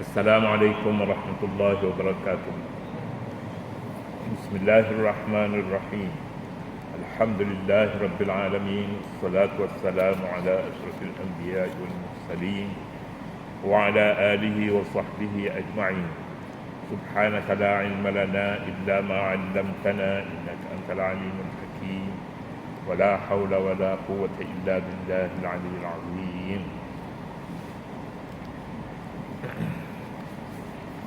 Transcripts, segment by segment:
Assalamualaikum warahmatullahi wabarakatuh. Bismillahirrahmanirrahim. Alhamdulillahi rabbil alamin. Wassalatu wassalamu ala asyrafil anbiya'i wal mursalin wa ala alihi wa sahbihi ajma'in. Subhanaka la ilma lana illa ma 'allamtana innaka antal alimul hakim. Wa la hawla wa la quwwata illa billahil aliyyil azim.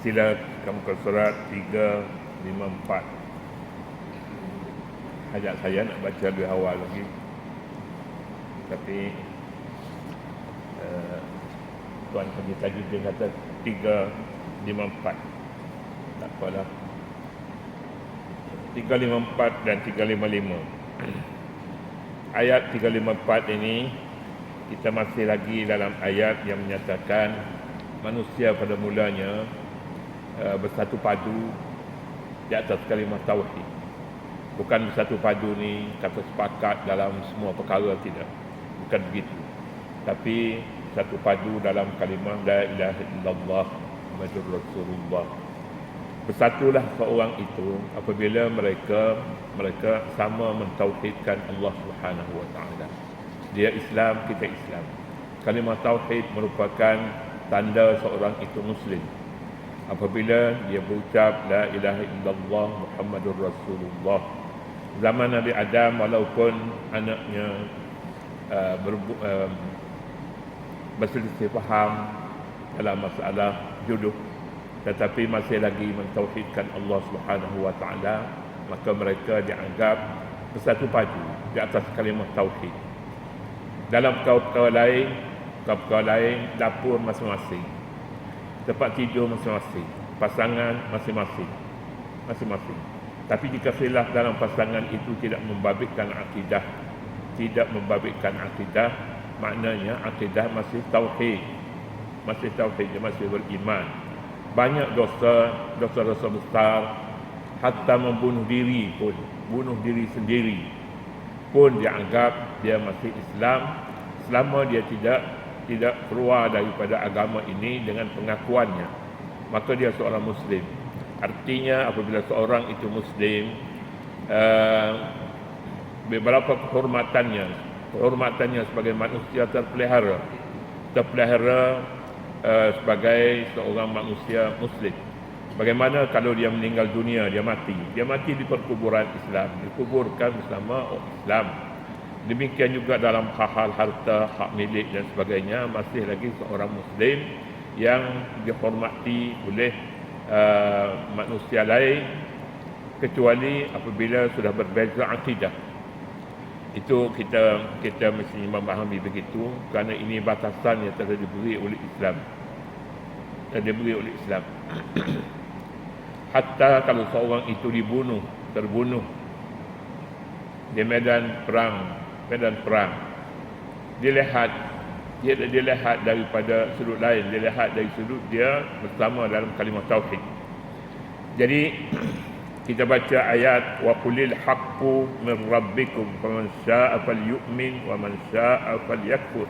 Sila kamu ke surat 354. Ajak saya nak baca lebih awal lagi, tapi Tuan Haji Tajuddin kata 354. Tak apalah, 354 dan 355. Ayat 354 ini kita masih lagi dalam ayat yang menyatakan manusia pada mulanya bersatu padu di atas kalimah tauhid. Bukan bersatu padu ni kata sepakat dalam semua perkara, tidak. Bukan begitu. Tapi satu padu dalam kalimah la ilaha illallah Muhammadur Rasulullah. Bersatulah seorang itu apabila mereka sama mentauhidkan Allah Subhanahu wa taala. Dia Islam, kita Islam. Kalimah tauhid merupakan tanda seorang itu muslim. Apabila dia berucap la ilaha illallah Muhammadur Rasulullah. Zaman Nabi Adam, walaupun anaknya berselisih faham dalam masalah jodoh, tetapi masih lagi mentauhidkan Allah Subhanahu wa taala, maka mereka dianggap bersatu padu di atas kalimah tauhid. Dalam perkara lain, dapur masing-masing, tempat tidur masing-masing, pasangan masing-masing. Tapi jika khilaf dalam pasangan itu tidak membabitkan akidah, maknanya akidah masih tauhid, dia masih beriman. Banyak dosa besar, hatta membunuh diri pun, bunuh diri sendiri pun dianggap dia masih Islam selama dia tidak keluar daripada agama ini dengan pengakuannya, maka dia seorang muslim. Artinya apabila seorang itu muslim, beberapa kehormatannya sebagai manusia terpelihara sebagai seorang manusia muslim. Bagaimana kalau dia meninggal dunia, dia mati di perkuburan Islam, dikuburkan bersama orang Islam. Demikian juga dalam hal harta, hak milik dan sebagainya, masih lagi seorang muslim yang dihormati oleh manusia lain, kecuali apabila sudah berbeza akidah. Itu kita mesti memahami begitu, kerana ini batasan yang telah diberi oleh Islam. Hatta kalau seorang itu terbunuh di medan perang, dilihat daripada sudut lain, dilihat dari sudut dia bersama dalam kalimah tauhid. Jadi kita baca ayat wa qulil haqqu min rabbikum faman syaa'a falyu'min wa man syaa'a falyakfur.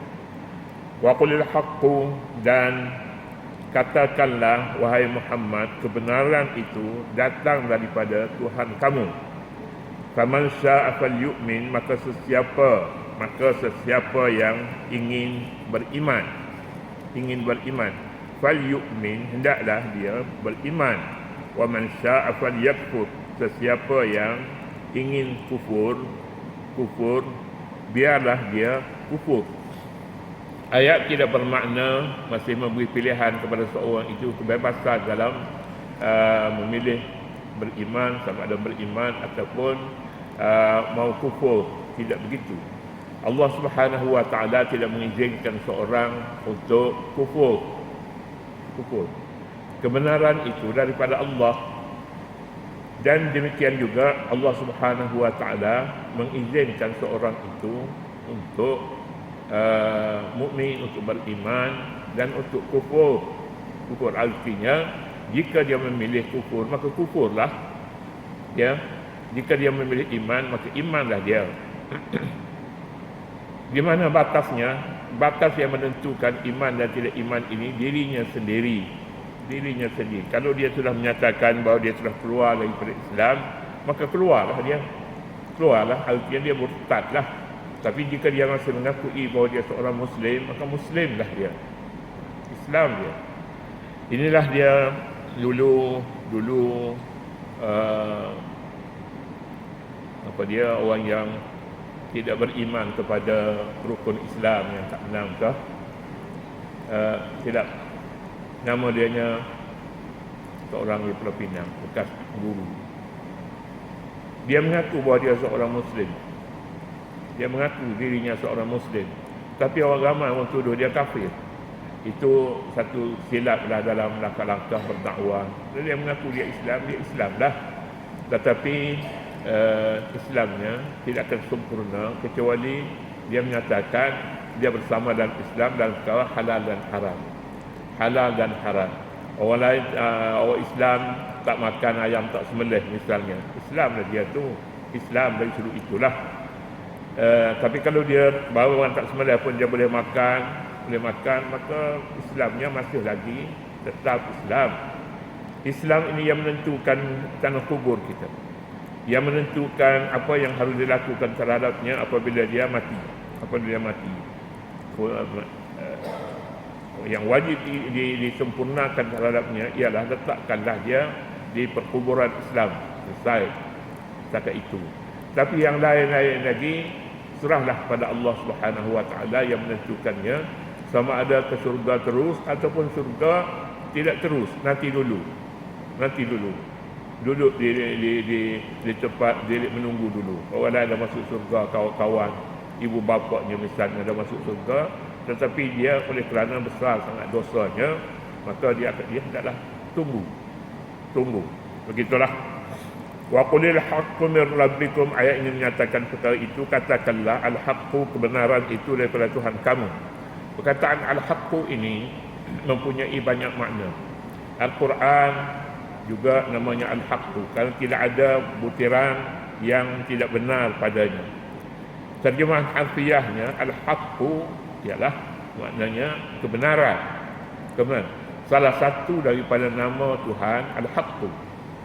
Wa qulil haqqu, dan katakanlah wahai Muhammad, kebenaran itu datang daripada Tuhan kamu. Faman syaa'a falyu'min, maka sesiapa yang ingin beriman, falyu'min, hendaklah dia beriman. Wa man syaa'a falyakfur, sesiapa yang ingin kufur, biarlah dia kufur. Ayat tidak bermakna masih memberi pilihan kepada seorang itu kebebasan dalam memilih beriman, sama ada beriman ataupun mau kufur. Tidak begitu. Allah Subhanahu wa taala tidak mengizinkan seorang untuk kufur. Kebenaran itu daripada Allah, dan demikian juga Allah Subhanahu wa taala mengizinkan seorang itu untuk mukmin, untuk beriman dan untuk kufur. Artinya jika dia memilih kufur, maka kufurlah dia. Jika dia memilih iman, maka imanlah dia. Di mana batasnya? Batas yang menentukan iman dan tidak iman ini dirinya sendiri. dirinya sendiri. Kalau dia sudah menyatakan bahawa dia sudah keluar daripada Islam, maka keluarlah dia. Keluarlah, artinya dia murtadlah. Tapi jika dia masih mengakui bahawa dia seorang Muslim, maka Muslimlah dia. Islam dia. Inilah dia dulu orang yang tidak beriman kepada rukun Islam yang ke-6 tidak, nama dianya seorang di Pulau Pinang, bekas guru. Dia mengaku bahawa dia seorang Muslim. Dia mengaku dirinya seorang Muslim, tapi orang ramai orang tuduh dia kafir. Itu satu silaplah dalam langkah-langkah berdakwah. Dia mengaku dia Islam dah. Tetapi Islamnya tidak akan sempurna kecuali dia menyatakan dia bersama dalam Islam dalam perkara halal dan haram. Halal dan haram. Orang lain, orang Islam tak makan ayam tak sembelih misalnya. Islamlah dia tu. Islam dari sudut itulah. Tapi kalau dia baru orang tak sembelih pun dia boleh makan, maka Islamnya masih lagi tetap Islam. Islam ini yang menentukan tanah kubur kita, yang menentukan apa yang harus dilakukan terhadapnya apabila dia mati. Yang wajib disempurnakan terhadapnya ialah letakkanlah dia di perkuburan Islam. Selesai setakat itu. Tapi yang lain-lain lagi serahlah pada Allah Subhanahu Wa Taala yang menentukannya, sama ada ke surga terus ataupun surga tidak terus. Nanti dulu duduk di tempat dia menunggu dulu. Orang lain dah masuk surga, kawan-kawan ibu bapaknya misalnya dah masuk surga, tetapi dia oleh kerana besar sangat dosanya, maka dia hendaklah tunggu. Begitulah. Wa qulil haqqu min rabbikum, ayat ini menyatakan perkara itu, katakanlah al-haqqu, kebenaran itu daripada Tuhan kamu. Perkataan al-haqqu ini mempunyai banyak makna. Al-Quran juga namanya al-haqqu, kerana tidak ada butiran yang tidak benar padanya. Terjemahan harfiahnya al-haqqu ialah maknanya kebenaran. Salah satu daripada nama Tuhan al-haqqu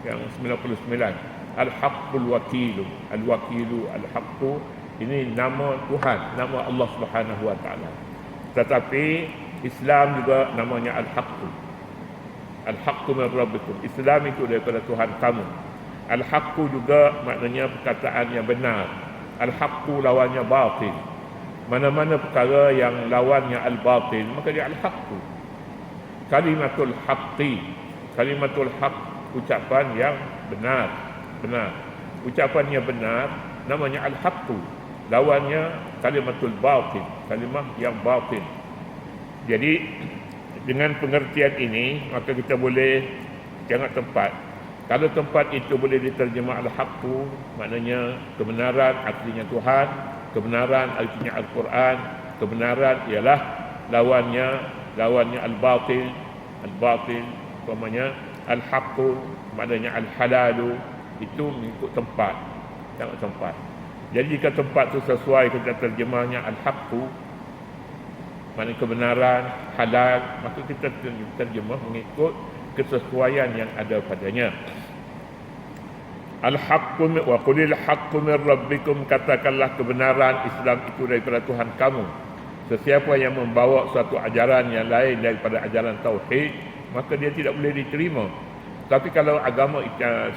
yang 99, al-haqqul wakilu, al-wakilu, al-haqqu, ini nama Tuhan, nama Allah Subhanahu Wa Taala. Tetapi Islam juga namanya al-haqqu. Al-haqqu min rabbikum, Islam itu daripada Tuhan kamu. Al-haqqu juga maknanya perkataan yang benar. Al-haqqu lawannya batil. Mana-mana perkara yang lawannya al-batil, maka dia al-haqqu. Kalimatul haqqi, kalimatul haqq, ucapan yang benar. Ucapan yang benar namanya al-haqqu. Lawannya kalimatul batil, kalimah yang batil. Jadi dengan pengertian ini, maka kita boleh jangan tempat. Kalau tempat itu boleh diterjemah al-haqqu, maknanya kebenaran artinya Tuhan, kebenaran artinya Al-Quran, kebenaran ialah lawannya al-batil, umpamanya al-haqqu maknanya al-halalu, itu mengikut tempat. Tengok tempat. Jadi jika tempat itu sesuai kita terjemahnya al-haqqu, maknanya kebenaran, halal, maka kita terjemah mengikut kesesuaian yang ada padanya. Al-haqqu wa qulil haqqu min rabbikum, katakanlah kebenaran Islam itu daripada Tuhan kamu. Sesiapa yang membawa suatu ajaran yang lain daripada ajaran tauhid, maka dia tidak boleh diterima. Tapi kalau agama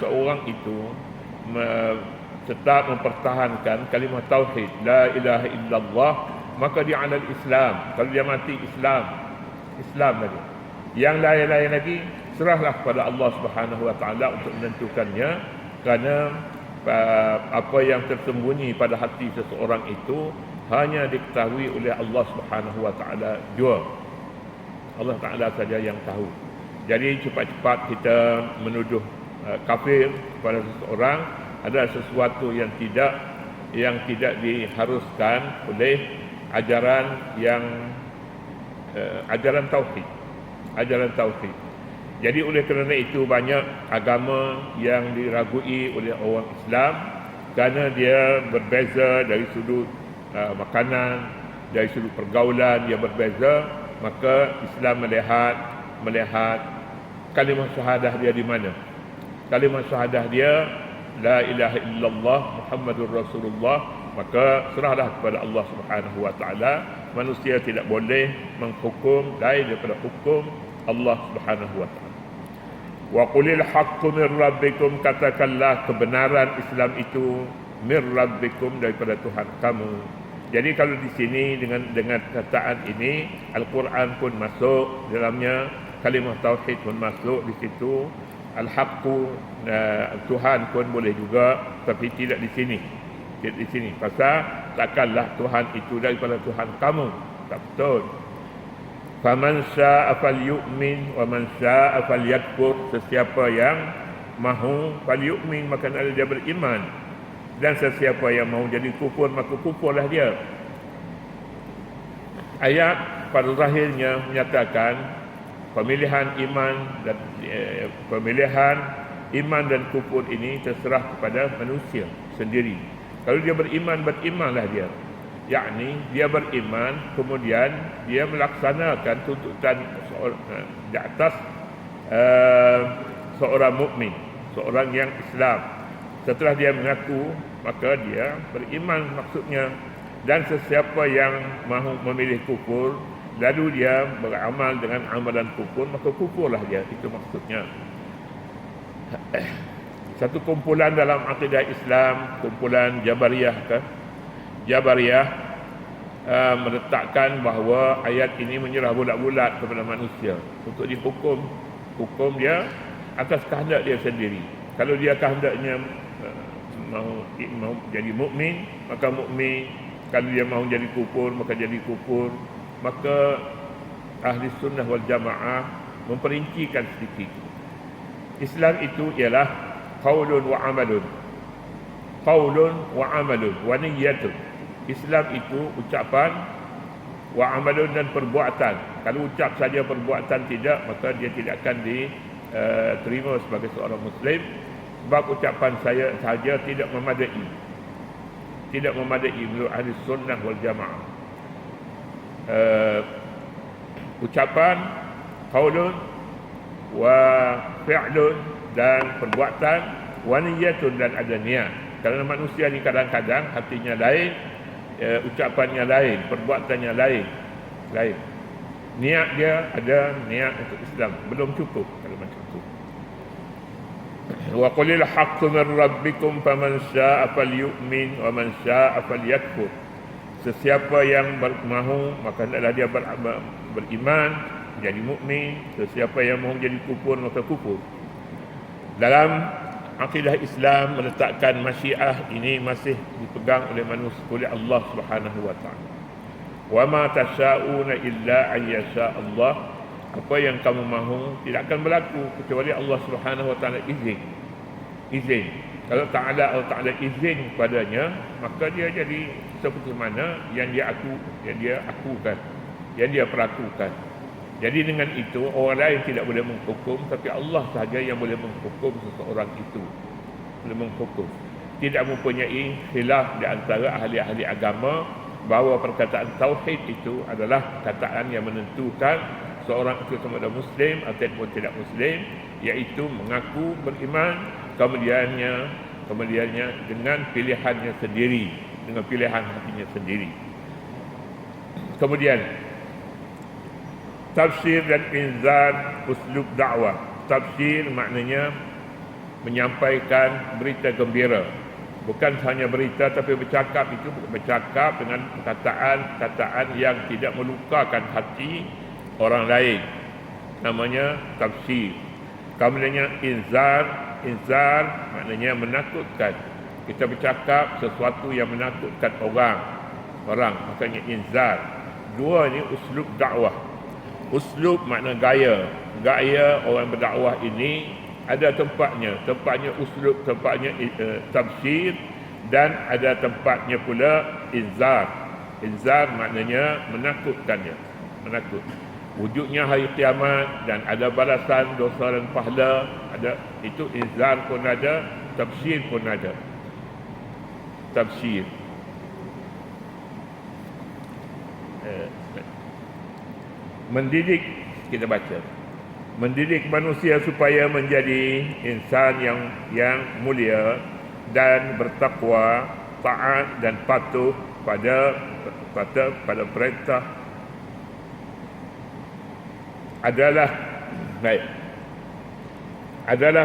seorang itu tetap mempertahankan kalimah tauhid, la ilaha illallah, maka dia alal Islam. Kalau dia mati Islam lagi. Yang lain-lain lagi serahlah pada Allah Subhanahu Wa Taala untuk menentukannya, kerana apa yang tersembunyi pada hati seseorang itu hanya diketahui oleh Allah Subhanahu Wa Taala jua. Allah Taala saja yang tahu. Jadi cepat-cepat kita menuduh kafir kepada seseorang adalah sesuatu yang tidak diharuskan oleh ajaran tauhid. Jadi oleh kerana itu banyak agama yang diragui oleh orang Islam kerana dia berbeza dari sudut makanan, dari sudut pergaulan yang berbeza, maka Islam melihat kalimah syahadah dia di mana? Kalimah syahadah dia la ilaha illallah Muhammadur Rasulullah, maka serahlah kepada Allah Subhanahu wa taala. Manusia tidak boleh menghukum lain daripada hukum Allah Subhanahu wa taala. Wa qulil haqqu mir rabbikum, katakanlah kebenaran Islam itu mir rabbikum, daripada Tuhan kamu. Jadi kalau di sini dengan kataan ini, Al-Quran pun masuk dalamnya, kalimah tauhid pun masuk di situ, al-haqqu Tuhan pun boleh juga, tapi tidak di sini. Tidak di sini. Pasal takkanlah Tuhan itu daripada Tuhan kamu. Tak betul. Faman syaa'a falyu'min wa man syaa'a falyakfur. Sesiapa yang mahu falyu'min, maka dia beriman, dan sesiapa yang mahu jadi kufur, maka kufurlah dia. Ayat pada zahirnya menyatakan pemilihan iman dan kufur ini terserah kepada manusia sendiri. Kalau dia berimanlah dia. Yakni dia beriman, kemudian dia melaksanakan tuntutan di atas seorang mukmin, seorang yang Islam. Setelah dia mengaku, maka dia beriman maksudnya. Dan sesiapa yang mahu memilih kufur, lalu dia beramal dengan amalan kufur, maka kufurlah dia. Itu maksudnya. Satu kumpulan dalam akidah Islam, kumpulan Jabariyah kan? Jabariyah meletakkan bahawa ayat ini menyerah bulat-bulat kepada manusia untuk dihukum. Hukum dia atas kehendak dia sendiri. Kalau dia kehendaknya mahu jadi mukmin, maka mukmin. Kalau dia mahu jadi kufur, maka jadi kufur. Maka ahli sunnah wal jamaah memperincikan sedikit. Islam itu ialah qaulun wa amalun. Qaulun wa amalun wa niyyatun. Islam itu ucapan, wa amalun, dan perbuatan. Kalau ucap saja perbuatan tidak, maka dia tidak akan diterima sebagai seorang Muslim. Sebab ucapan saya saja tidak memadai. Tidak memadai menurut ahli sunnah wal jamaah. Ucapan, qaulun wa fi'lun, dan perbuatan, wa niyyatun, dan ada niat. Kerana manusia ni kadang-kadang hatinya lain, ucapannya lain, perbuatannya lain. Niat dia ada niat untuk Islam, belum cukup kalau macam tu. Wa qulil haqqu mir rabbikum faman syaa'a falyu'min wa man syaa'a falyakfur. Sesiapa yang mahu, maka hendaklah dia beriman, jadi mukmin. Sesiapa yang mahu jadi kufur, maka kufur. Dalam akidah Islam meletakkan masyiah ini masih dipegang oleh manusia, oleh Allah Subhanahu wa taala. Wa ma tasyauna illa an yasha Allah. Apa yang kamu mahu tidak akan berlaku kecuali Allah Subhanahu wa taala izin. Kalau Allah Taala izin padanya, maka dia jadi seperti mana yang dia akukan, yang dia peratukan. Jadi dengan itu orang lain tidak boleh menghukum, tapi Allah sahaja yang boleh menghukum seseorang itu. Boleh menghukum. Tidak mempunyai khilaf di antara ahli-ahli agama bahawa perkataan tauhid itu adalah perkataan yang menentukan seorang itu sama ada Muslim ataupun tidak Muslim, iaitu mengaku beriman, kemudiannya dengan pilihannya sendiri, dengan pilihan hatinya sendiri. Kemudian tafsir dan inzar uslub dakwah. Tafsir maknanya menyampaikan berita gembira. Bukan hanya berita, tapi bercakap itu bercakap dengan perkataan-perkataan yang tidak melukakan hati orang lain. Namanya tafsir. Kemudiannya inzar maknanya menakutkan. Kita bercakap sesuatu yang menakutkan orang, maknanya inzar. Dua ni uslub dakwah. Uslub makna gaya orang berdakwah ini ada tempatnya uslub, tempatnya tafsir, dan ada tempatnya pula inzar. Inzar maknanya menakutkannya, menakut. Wujudnya hari kiamat dan ada balasan dosa dan pahala, ada itu. Inzar pun ada, tafsir pun ada. Tafsir mendidik, kita baca mendidik manusia supaya menjadi insan yang mulia dan bertakwa, taat dan patuh pada perintah adalah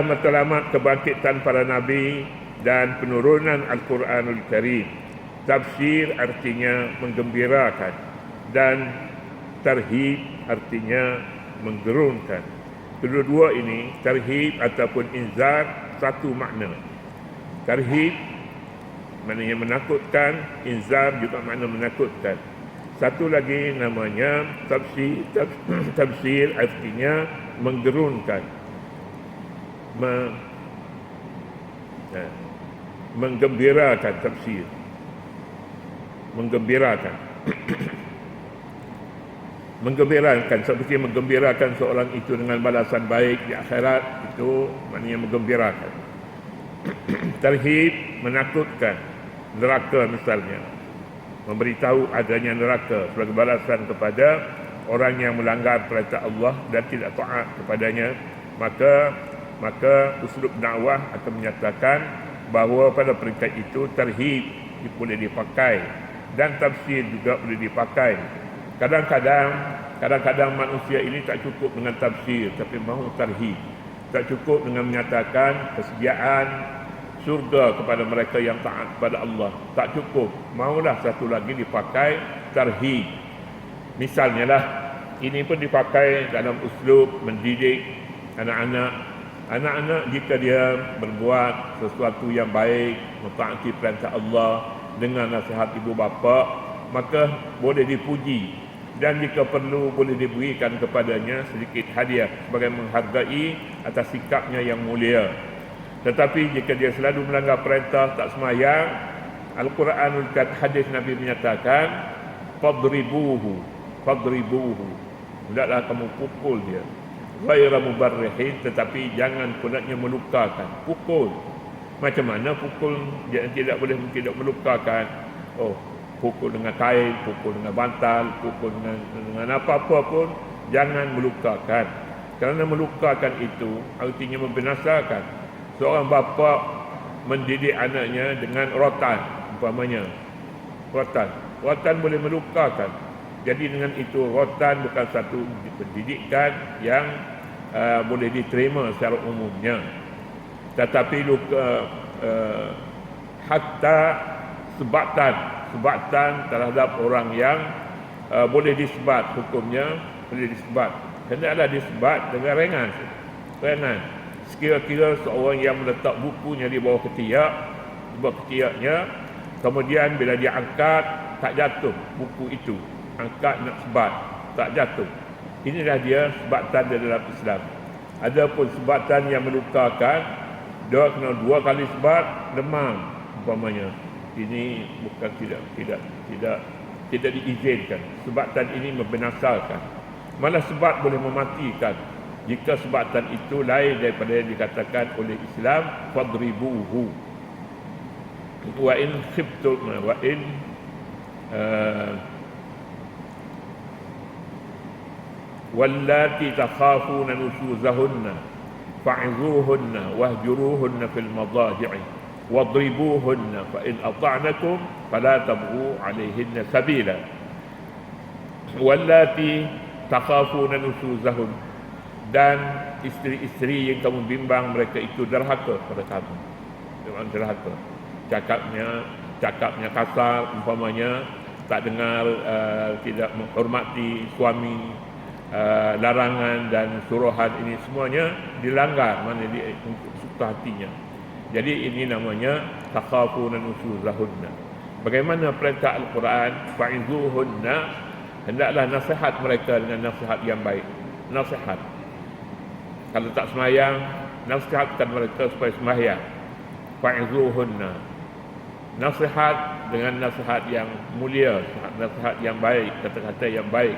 matlamat kebangkitan para nabi dan penurunan Al-Quranul Karim. Tafsir artinya menggembirakan dan tarhib artinya menggerunkan. Kedua-dua ini, tarhib ataupun inzar, satu makna. Tarhib maknanya menakutkan, inzar juga makna menakutkan. Satu lagi namanya tafsir artinya menggerunkan, menggembirakan. Tafsir menggembirakan menggembirakan, seperti menggembirakan seorang itu dengan balasan baik di akhirat, itu maknanya menggembirakan. Tarhib menakutkan, neraka misalnya, memberitahu adanya neraka sebagai balasan kepada orang yang melanggar perintah Allah dan tidak taat kepadanya. Maka uslub dakwah akan menyatakan bahawa pada peringkat itu tarhib boleh dipakai dan tafsir juga boleh dipakai. Kadang-kadang manusia ini tak cukup dengan tafsir, tapi mahu tarhib. Tak cukup dengan menyatakan kesediaan surga kepada mereka yang taat kepada Allah. Tak cukup, mahulah satu lagi dipakai tarhib. Misalnya lah, ini pun dipakai dalam uslub mendidik anak-anak. Anak-anak jika dia berbuat sesuatu yang baik, mentaati perintah Allah dengan nasihat ibu bapa, maka boleh dipuji. Dan jika perlu boleh diberikan kepadanya sedikit hadiah sebagai menghargai atas sikapnya yang mulia. Tetapi jika dia selalu melanggar perintah, tak semayang, Al-Quranul Karim, hadis Nabi menyatakan fadribuhu. Hendaklah kamu pukul dia. Ghaira mubarrihin, tetapi jangan pulaknya melukakan. Pukul. Macam mana pukul dia tidak melukakan? Pukul dengan kain, pukul dengan bantal, pukul dengan apa-apa pun, jangan melukakan. Kerana melukakan itu artinya membinasakan. Seorang bapa mendidik anaknya dengan rotan, umpamanya. Rotan boleh melukakan. Jadi dengan itu rotan bukan satu pendidikan yang boleh diterima secara umumnya. Tetapi hatta sebatan terhadap orang yang boleh disebat, hukumnya boleh disebat, hendaklah disebat dengan ringan. Sekira-kira seorang yang meletak bukunya di bawah ketiaknya, kemudian bila dia angkat tak jatuh buku itu, angkat nak sebat tak jatuh, inilah dia sebatan di dalam Islam. Adapun sebatan yang melukakan, dia kena 2 kali sebat, demam umpamanya, ini bukan tidak diizinkan. Sebatan ini membinasakan, malah sebat boleh mematikan jika sebatan itu lain daripada yang dikatakan oleh Islam fadribuhu. Wa in khiftum wa in wallati takhafuna nusuzahunna fa'izuhunna wahjuruhunna fil madaji'i wadribuhunna fa in ata'nakum fala tabghu 'alayhinna sabila. Wallati takhafuna nusuzahun, dan isteri-isteri yang kamu bimbang mereka itu derhaka pada kamu. Memang derhaka. Cakapnya kasar umpamanya, tak dengar, tidak menghormati suami, larangan dan suruhan ini semuanya dilanggar, mana dia untuk suka hatinya. Jadi ini namanya takhafuna nusuzahunna. Bagaimana perintah Al-Quran, fa'izuhunna, hendaklah nasihat mereka dengan nasihat yang baik. Nasihat. Kalau tak semayang, nasihatkan mereka supaya semayang. Fa'izuhunna. Nasihat dengan nasihat yang mulia, nasihat yang baik, kata-kata yang baik.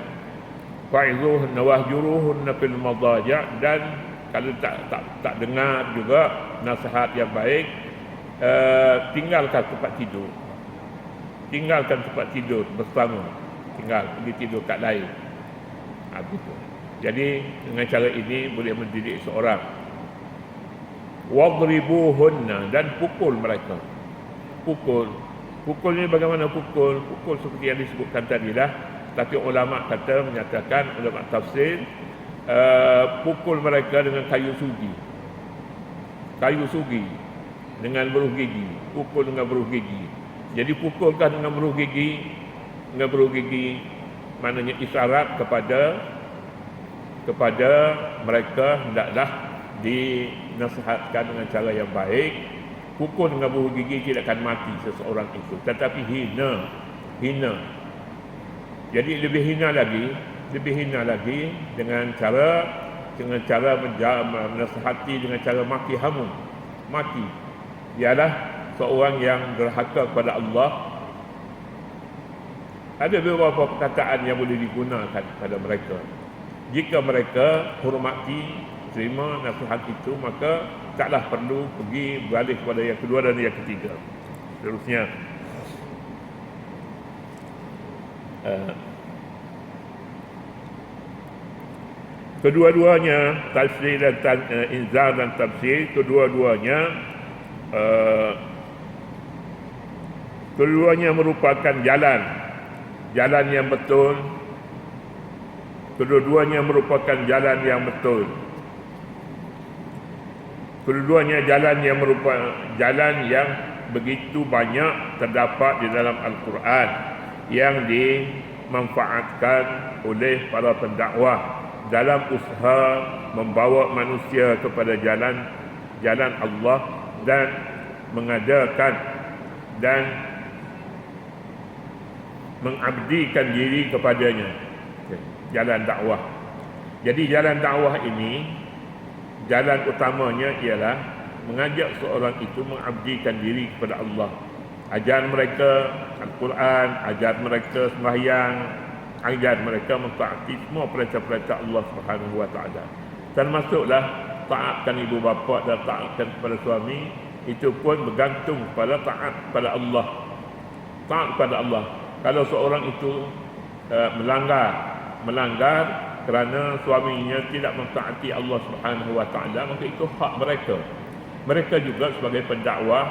Fa'izuhunna wahjuruhunna fil madaji', dan kalau tak dengar juga nasihat yang baik, tinggalkan tempat tidur bersama, tinggal pergi tidur kat lain. Begitu. Jadi dengan cara ini boleh mendidik seorang. Wadribuhunna, dan pukul mereka. Pukul ni bagaimana pukul? Pukul seperti yang disebutkan tadi lah. Tapi ulama kata, menyatakan, ulama tafsir, pukul mereka dengan kayu sugi. Kayu sugi dengan beruh gigi. Pukul dengan beruh gigi. Jadi pukulkan dengan beruh gigi. Dengan beruh gigi maknanya isyarat kepada mereka hendaklah dinasihatkan dengan cara yang baik. Pukul dengan beruh gigi tidak akan mati seseorang itu, tetapi hina. Jadi lebih hina lagi dengan cara menasihati dengan cara maki hamu. Maki ialah seorang yang derhaka kepada Allah. Ada beberapa perkataan yang boleh digunakan pada mereka. Jika mereka hormati, terima nasihat itu, maka taklah perlu pergi beralih kepada yang kedua dan yang ketiga. Seterusnya, kedua-duanya tafsir dan inzar dan tafsir, keduanya merupakan jalan yang betul. Kedua-duanya merupakan jalan yang betul. Kedua-duanya jalan yang begitu banyak terdapat di dalam Al-Quran yang dimanfaatkan oleh para pendakwah dalam usaha membawa manusia kepada jalan Allah dan mengadakan dan mengabdikan diri kepadanya. Jalan dakwah. Jadi jalan dakwah ini, jalan utamanya ialah mengajak seorang itu mengabdikan diri kepada Allah. Ajar mereka Al-Quran, ajar mereka sembahyang, ajar mereka mentaati semua perintah-perintah Allah Subhanahu wa taala. Termasuklah taatkan ibu bapa dan taatkan kepada suami, itu pun bergantung pada taat kepada Allah. Taat kepada Allah. Kalau seorang itu melanggar kerana suaminya tidak mentaati Allah Subhanahu wa taala, maka itu hak mereka. Mereka juga sebagai pendakwah,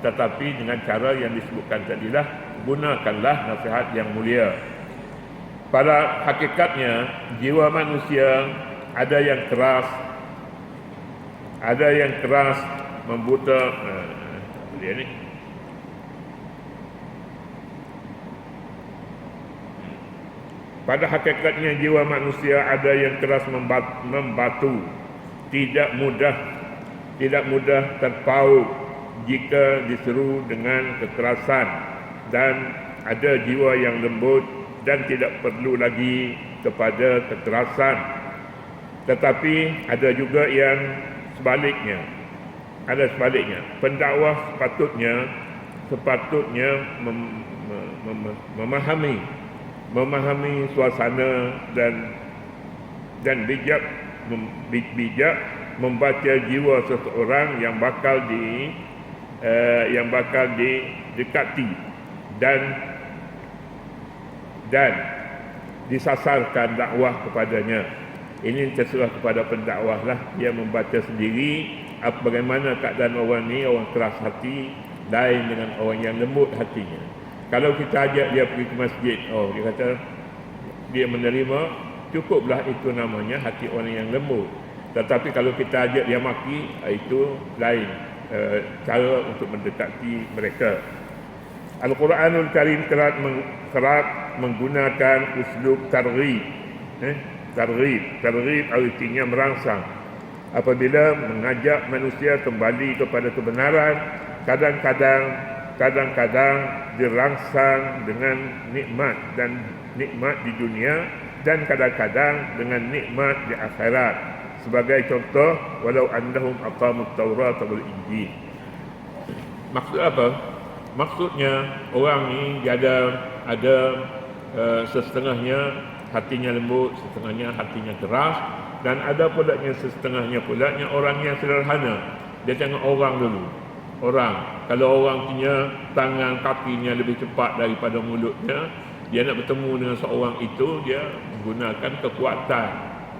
tetapi dengan cara yang disebutkan tadilah, gunakanlah nasihat yang mulia. Pada hakikatnya jiwa manusia ada yang keras, membuta. Dia ni. Pada hakikatnya jiwa manusia ada yang keras membatu, tidak mudah terpaut jika diseru dengan kekerasan, dan ada jiwa yang lembut dan tidak perlu lagi kepada kekerasan. Tetapi ada juga yang sebaliknya. Pendakwah sepatutnya memahami suasana dan bijak membaca jiwa seseorang yang bakal didekati dan disasarkan dakwah kepadanya. Ini terserah kepada pendakwah lah, dia membaca sendiri bagaimana keadaan orang ni, orang keras hati lain dengan orang yang lembut hatinya. Kalau kita ajak dia pergi ke masjid, dia kata dia menerima, cukuplah, itu namanya hati orang yang lembut. Tetapi kalau kita ajak dia maki, itu lain cara untuk mendekati mereka. Al-Quranul Karim kerap menggunakan uslub targhib. Targhib artinya merangsang. Apabila mengajak manusia kembali kepada kebenaran, kadang-kadang dirangsang dengan nikmat di dunia, dan kadang-kadang dengan nikmat di akhirat. Sebagai contoh, walau annahum aqamut Taurat wal Injil. Maksud apa? Maksudnya orang ni dia ada setengahnya hatinya lembut, setengahnya hatinya keras, dan ada setengahnya pulanya orang yang sederhana. Dia tengok orang dulu. Kalau orang punya tangan kakinya lebih cepat daripada mulutnya, dia nak bertemu dengan seorang itu, dia menggunakan kekuatan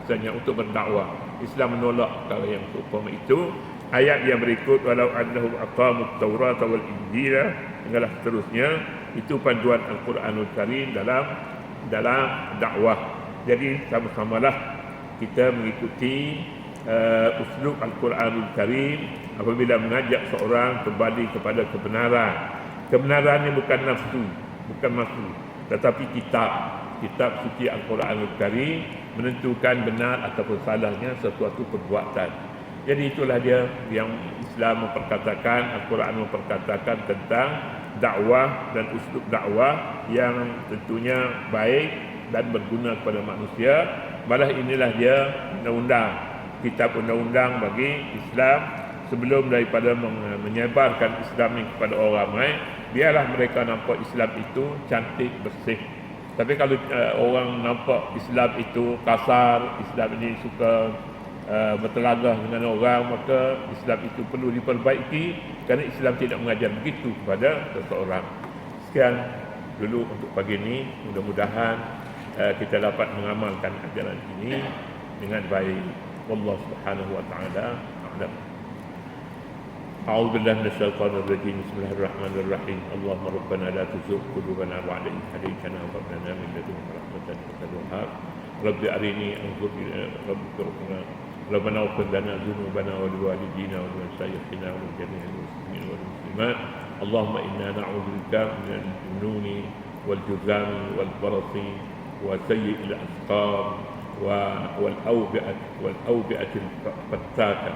misalnya untuk berdakwah. Islam menolak perkara yang seumpama itu. Ayat yang berikut, walau annahum aqamut tawrata wal injila, hinggalah seterusnya, itu panduan Al-Quranul Karim dalam dakwah. Jadi sama-samalah kita mengikuti uslub Al-Quranul Karim apabila mengajak seorang kembali kepada kebenaran. Kebenaran ini bukan nafsu, bukan nafsu, tetapi kitab suci Al-Quranul Karim menentukan benar ataupun salahnya sesuatu perbuatan. Jadi itulah dia yang Islam memperkatakan, Al-Quran memperkatakan tentang dakwah dan uslub dakwah yang tentunya baik dan berguna kepada manusia. Malah inilah dia undang-undang, kitab undang-undang bagi Islam. Sebelum daripada menyebarkan Islam ini kepada orang ramai, biarlah mereka nampak Islam itu cantik, bersih. Tapi kalau orang nampak Islam itu kasar, Islam ini suka bertelagah dengan orang, maka Islam itu perlu diperbaiki, kerana Islam tidak mengajar begitu kepada seseorang. Sekian dulu untuk pagi ini. Mudah-mudahan kita dapat mengamalkan ajaran ini dengan baik. Wallahu subhanahu wa ta'ala a'lam. A'udzu billahi minasyaitonir rajim. Bismillahirrahmanirrahim. Allahumma rabbana la tuzigh qulubana ba'da idh hadaytana wa hab lana min ladunka rahmatan innaka antal wahhab. Rabbi arini anzur ila rabbika ربنا اغفر لنا ذنوبنا ولوالدينا ولمشايخنا ولجميع المسلمين والمسلمات. اللهم انا نعوذ بك من الجنون والجذام والبرص وسيء الاسقام والاوبئه الفتاكه.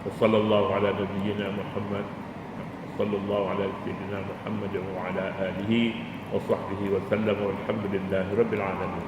وصلى الله على نبينا محمد، صلى الله على سيدنا محمد وعلى اله وصحبه وسلم، والحمد لله رب العالمين.